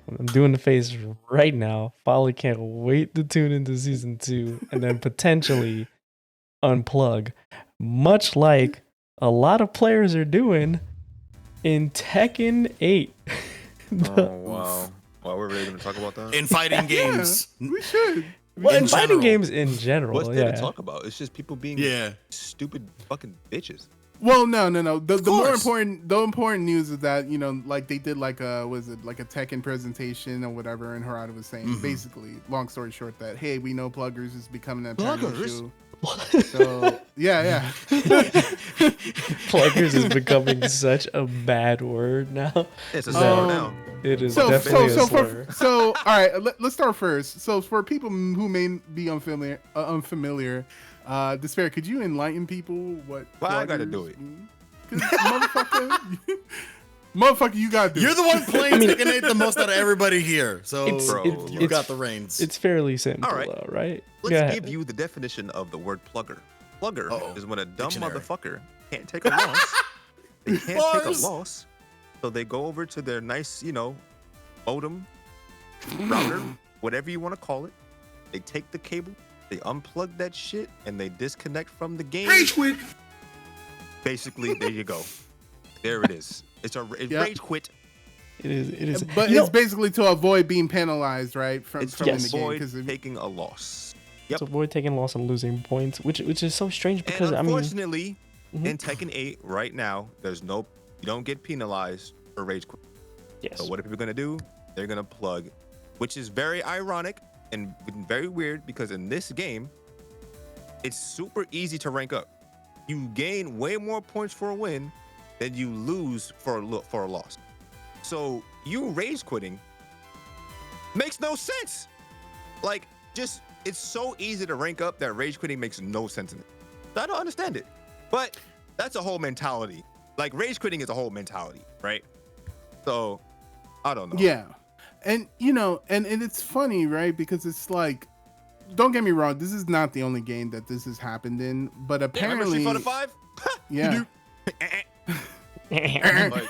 I'm doing the face right now. Folly can't wait to tune into season 2 and then potentially unplug, much like a lot of players are doing in Tekken 8. Oh wow! Wow, we're really gonna talk about that in fighting games. We should. Well, in fighting general. games in general, What's there yeah. to talk about? It's just people being stupid fucking bitches. Well, no. The more important news is that, you know, like they did like a like a Tekken presentation or whatever, and Harada was saying basically, long story short, that hey, we know pluggers is becoming a pattern issue. So yeah. Pluggers is becoming such a bad word now. It's a slur now. It is definitely a slur. So all right, let's start first. So for people who may be unfamiliar, Despair, could you enlighten people what? Why I gotta do it? Motherfucker, you gotta do it. You're the one playing Tekken 8 the most out of everybody here, so you got the reins. It's fairly simple, all right. though, right? Let's give you the definition of the word plugger. Plugger is when a dumb motherfucker can't take a loss. They can't take a loss, so they go over to their nice, you know, modem, router, whatever you want to call it. They take the cable, they unplug that shit, and they disconnect from the game. Rage quit. Basically, there you go. There it is. It's rage quit. It is. But it's basically to avoid being penalized, right? From to in the avoid game, taking a loss. To avoid taking loss and losing points, which is so strange because and unfortunately, in Tekken 8 right now, you don't get penalized for rage quit. Yes. So what are people gonna do? They're gonna plug, which is very ironic and very weird because in this game, it's super easy to rank up. You gain way more points for a win than you lose for a loss. So you rage quitting makes no sense. Like, just it's so easy to rank up that rage quitting makes no sense in it. I don't understand it. But that's a whole mentality. Like, rage quitting is a whole mentality, right? So I don't know. Yeah. And you know, and it's funny, right? Because it's like, don't get me wrong, this is not the only game that this has happened in, but apparently Street Fighter 5? Yeah. Like,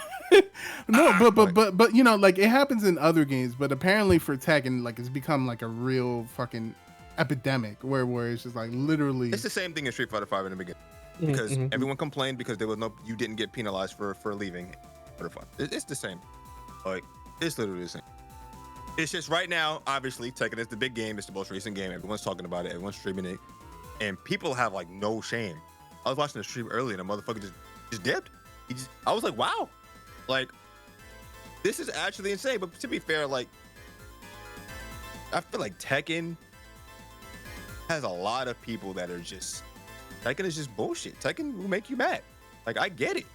no, but you know, like it happens in other games, but apparently for Tekken, like it's become like a real fucking epidemic where it's just like literally. It's the same thing in Street Fighter 5 in the beginning because everyone complained because there was you didn't get penalized for leaving. It's the same. Like, it's literally the same. It's just right now, obviously, Tekken is the big game. It's the most recent game. Everyone's talking about it. Everyone's streaming it, and people have like no shame. I was watching the stream earlier, and a motherfucker just dipped. I was like, wow, like this is actually insane. But to be fair, like I feel like Tekken has a lot of people that are just Tekken is just bullshit. Tekken will make you mad. Like, I get it,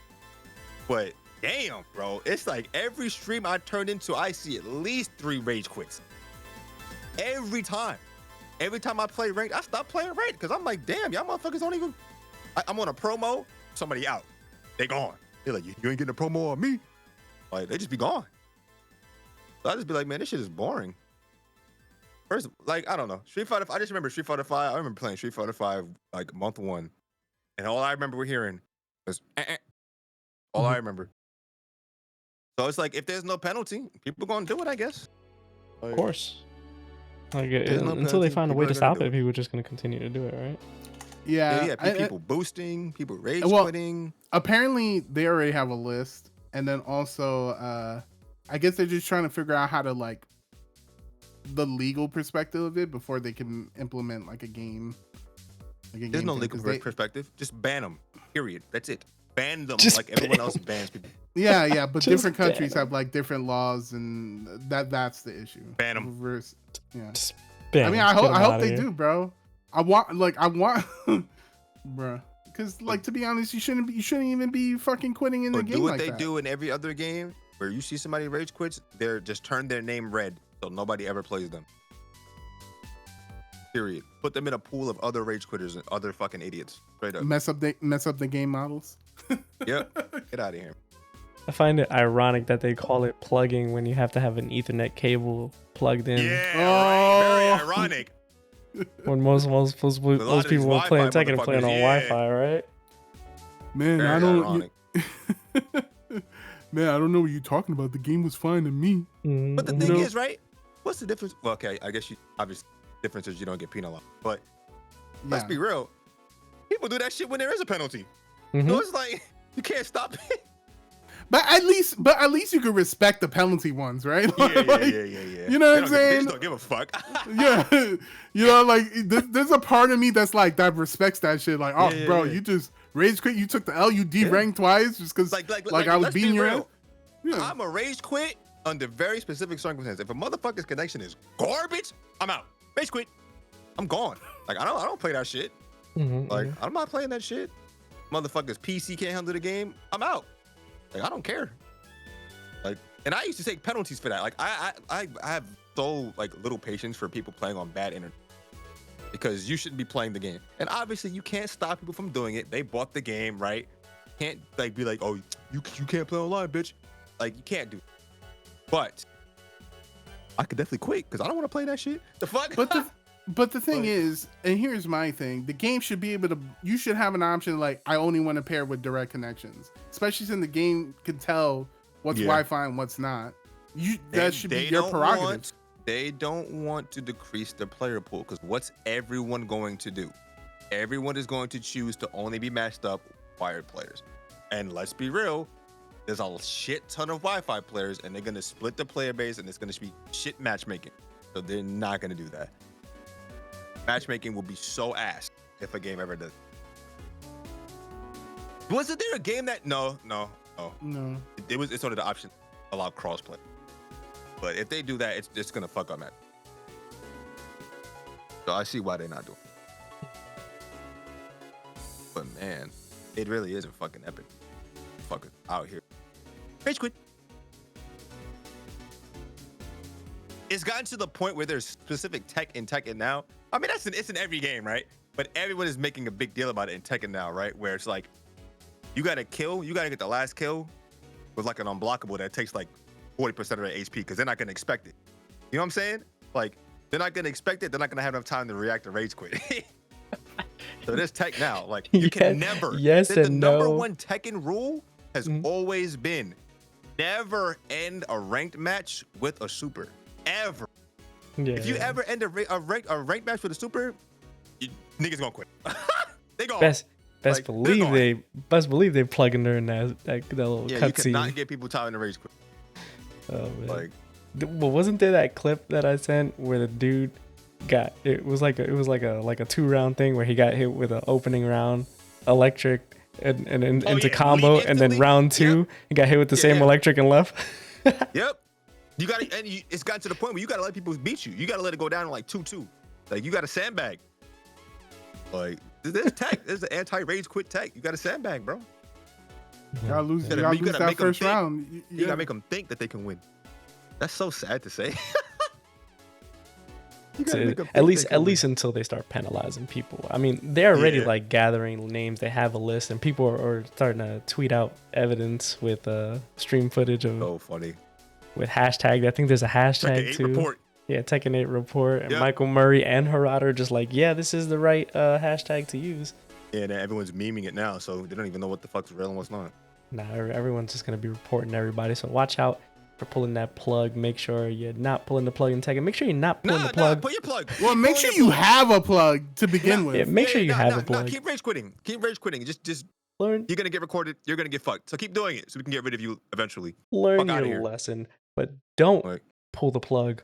but damn, bro, it's like every stream I turn into, I see at least 3 rage quits. Every time I play ranked, I stop playing ranked because I'm like, damn, y'all motherfuckers don't even. I'm on a promo, somebody out, they gone. They're like, you ain't getting a promo on me. Like, they just be gone. So I just be like, man, this shit is boring. First, like, I don't know. Street Fighter. I just remember Street Fighter 5. I remember playing Street Fighter 5 like month 1, and all I remember hearing was all I remember. So it's like, if there's no penalty, people gonna do it, I guess. Of course. Like, no until they penalty, find a people way are to gonna stop do it, people are just gonna continue to do it, right? Yeah. People boosting, people rage quitting. Apparently, they already have a list, and then also, I guess they're just trying to figure out how to like the legal perspective of it before they can implement like a game. There's no legal perspective. Just ban them. Period. That's it. Ban them like everyone else bans people. Yeah, but different countries have like different laws, and that's the issue. Ban them. Yeah. Bam, I mean, I hope they do, bro. I want, bro. Because, like, to be honest, you shouldn't even be fucking quitting in the game. Do what like they that. do in every other game where you see somebody rage quits. They're just turn their name red so nobody ever plays them. Period. Put them in a pool of other rage quitters and other fucking idiots. Straight up. Mess up the game models. Yep. Get out of here. I find it ironic that they call it plugging when you have to have an Ethernet cable plugged in. Yeah, right. Very ironic. When most people are playing Tekken playing on Wi-Fi, right? Man, Very I don't. ironic. man, I don't know what you're talking about. The game was fine to me. But the thing is, right? What's the difference? Well, okay, I guess obviously the difference is you don't get penalized. But let's be real. People do that shit when there is a penalty. So it's like you can't stop it. But at least you can respect the penalty ones, right? Yeah. You know what I'm saying? They just don't give a fuck. Yeah, you know, like there's a part of me that's like that respects that shit. Like, oh, bro, you just rage quit. You took the L. You deranked twice just because like I was beating your ass. Yeah. I'm a rage quit under very specific circumstances. If a motherfucker's connection is garbage, I'm out. Rage quit. I'm gone. Like I don't play that shit. Like I'm not playing that shit. Motherfuckers PC can't handle the game. I'm out. Like I don't care. Like, and I used to take penalties for that. Like I have so like little patience for people playing on bad internet because you shouldn't be playing the game. And obviously you can't stop people from doing it. They bought the game, right? Can't like be like, oh, you can't play online, bitch. Like you can't do it. But I could definitely quit because I don't want to play that shit. The fuck? But the thing is, and here's my thing, the game should be able to, you should have an option like, I only want to pair with direct connections. Especially since the game can tell what's Wi-Fi and what's not. That should be your prerogative. They don't want to decrease the player pool because what's everyone going to do? Everyone is going to choose to only be matched up with wired players. And let's be real, there's a shit ton of Wi-Fi players and they're going to split the player base and it's going to be shit matchmaking. So they're not going to do that. Matchmaking will be so ass if a game ever does. Wasn't there a game that no. It's only the option allow crossplay. But if they do that, it's just gonna fuck up match. So I see why they're not doing it. But man, it really isn't fucking epic. Fucking out here. Rage quit. It's gotten to the point where there's specific tech in Tekken now. I mean, it's in every game, right? But everyone is making a big deal about it in Tekken now, right? Where it's like, you gotta get the last kill with like an unblockable that takes like 40% of their HP because they're not gonna expect it. You know what I'm saying? Like, they're not gonna expect it. They're not gonna have enough time to react to rage quit. So there's tech now. Like, you can never. The number one Tekken rule has always been never end a ranked match with a super. Ever. Yeah. If you ever end a ranked match with a super, niggas gonna quit. They gone. Best believe they plug in there in that little cutscene. You cannot get people time to rage quit. Oh man. Like, well, wasn't there that clip that I sent where the dude it was like a 2-round thing where he got hit with an opening round electric and into combo, and then round 2 he got hit with the same electric and left. Yep. You got to, and it's gotten to the point where you got to let people beat you. You got to let it go down to like 2-2. Like, you got to sandbag. Like, there's tech. There's the anti-rage quit tech. You got to sandbag, bro. You gotta lose that first round. You gotta make them think that they can win. That's so sad to say. At least until they start penalizing people. I mean, they're already like gathering names. They have a list, and people are starting to tweet out evidence with stream footage of. So funny. With hashtag, I think there's a hashtag too. Report. Yeah, Tekken 8 report. And Michael Murray and Harada are just like, yeah, this is the right hashtag to use. Yeah, and everyone's memeing it now, so they don't even know what the fuck's real and what's not. Nah, everyone's just gonna be reporting everybody. So watch out for pulling that plug. Make sure you're not pulling the plug in Tekken. Make sure you're not pulling the plug. Put your plug. Well, make sure you have a plug to begin with. Yeah, make sure you have a plug. Keep rage quitting. Just learn. You're gonna get recorded. You're gonna get fucked. So keep doing it, so we can get rid of you eventually. Learn your lesson, but don't pull the plug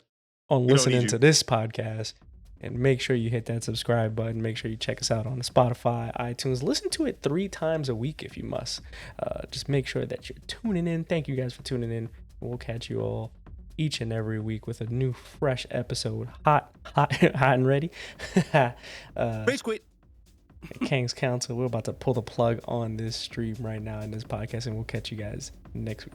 on listening to this podcast. And make sure you hit that subscribe button. Make sure you check us out on Spotify, iTunes. Listen to it 3 times a week if you must. Just make sure that you're tuning in. Thank you guys for tuning in. We'll catch you all each and every week with a new, fresh episode. Hot and ready. Rage quit. Kangz Council. We're about to pull the plug on this stream right now in this podcast, and we'll catch you guys next week.